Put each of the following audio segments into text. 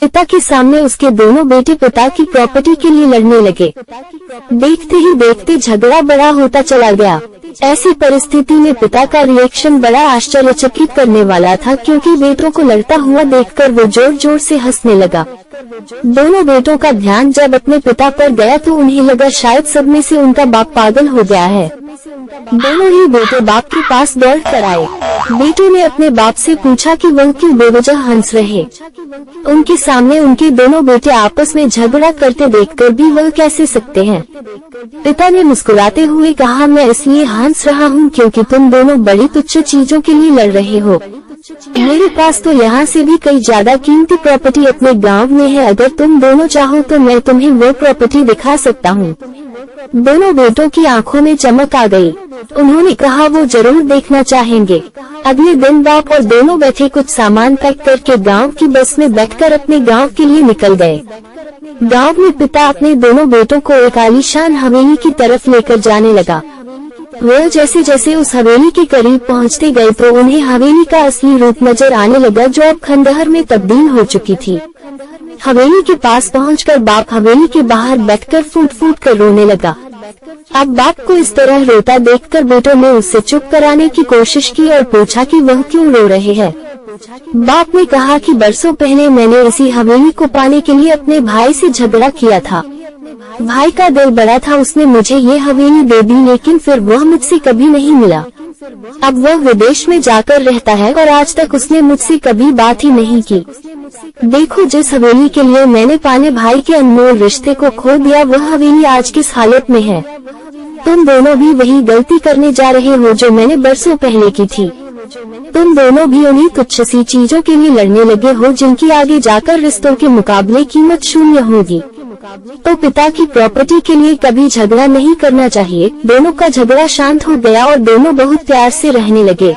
पिता के सामने उसके दोनों बेटे पिता की प्रॉपर्टी के लिए लड़ने लगे। देखते ही देखते झगड़ा बड़ा होता चला गया। ऐसी परिस्थिति में पिता का रिएक्शन बड़ा आश्चर्यचकित करने वाला था, क्योंकि बेटों को लड़ता हुआ देखकर वो जोर जोर से हंसने लगा। दोनों बेटों का ध्यान जब अपने पिता पर गया तो उन्हें लगा शायद सब में से उनका बाप पागल हो गया है। दोनों ही बेटे बाप के पास दौड़ कर आए। बेटों ने अपने बाप से पूछा कि वह क्यों बेवजह हंस रहे। उनके सामने उनके दोनों बेटे आपस में झगड़ा करते देखकर भी वह कैसे सकते हैं। पिता ने मुस्कुराते हुए कहा, मैं इसलिए हंस रहा हूँ क्योंकि तुम दोनों बड़ी तुच्छ चीजों के लिए लड़ रहे हो। मेरे पास तो यहाँ से भी कई ज्यादा कीमती प्रॉपर्टी अपने गांव में है। अगर तुम दोनों चाहो तो मैं तुम्हें वो प्रॉपर्टी दिखा सकता हूँ। दोनों बेटों की आंखों में चमक आ गई। उन्होंने कहा वो जरूर देखना चाहेंगे। अगले दिन बाप और दोनों बेटे कुछ सामान पैक करके गांव की बस में बैठकर अपने गांव के लिए निकल गए। गांव में पिता अपने दोनों बेटों को एक आलीशान हवेली की तरफ लेकर जाने लगा। वह जैसे जैसे उस हवेली के करीब पहुंचते गए तो उन्हें हवेली का असली रूप नजर आने लगा, जो अब खंडहर में तब्दील हो चुकी थी। हवेली के पास पहुंचकर बाप हवेली के बाहर बैठकर फूट फूट कर रोने लगा। अब बाप को इस तरह रोता देखकर बेटों ने उससे चुप कराने की कोशिश की और पूछा कि वह क्यों रो रहे हैं। बाप ने कहा कि बरसों पहले मैंने इसी हवेली को पाने के लिए अपने भाई से झगड़ा किया था। भाई का दिल बड़ा था, उसने मुझे ये हवेली दे दी, लेकिन फिर वह मुझसे कभी नहीं मिला। अब वह विदेश में जाकर रहता है और आज तक उसने मुझसे कभी बात ही नहीं की। देखो, जिस हवेली के लिए मैंने पाने भाई के अनमोल रिश्ते को खो दिया, वह हवेली आज किस हालत में है। तुम दोनों भी वही गलती करने जा रहे हो जो मैंने बरसों पहले की थी। तुम दोनों भी उन्हीं तुच्छ सी चीजों के लिए लड़ने लगे हो जिनकी आगे जाकर रिश्तों के मुकाबले कीमत शून्य होगी। तो पिता की प्रॉपर्टी के लिए कभी झगड़ा नहीं करना चाहिए। दोनों का झगड़ा शांत हो गया और दोनों बहुत प्यार से रहने लगे।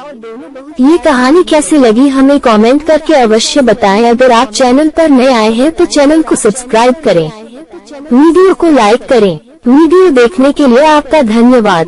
ये कहानी कैसी लगी हमें कमेंट करके अवश्य बताएं। अगर आप चैनल पर नए आए हैं तो चैनल को सब्सक्राइब करें, वीडियो को लाइक करें। वीडियो देखने के लिए आपका धन्यवाद।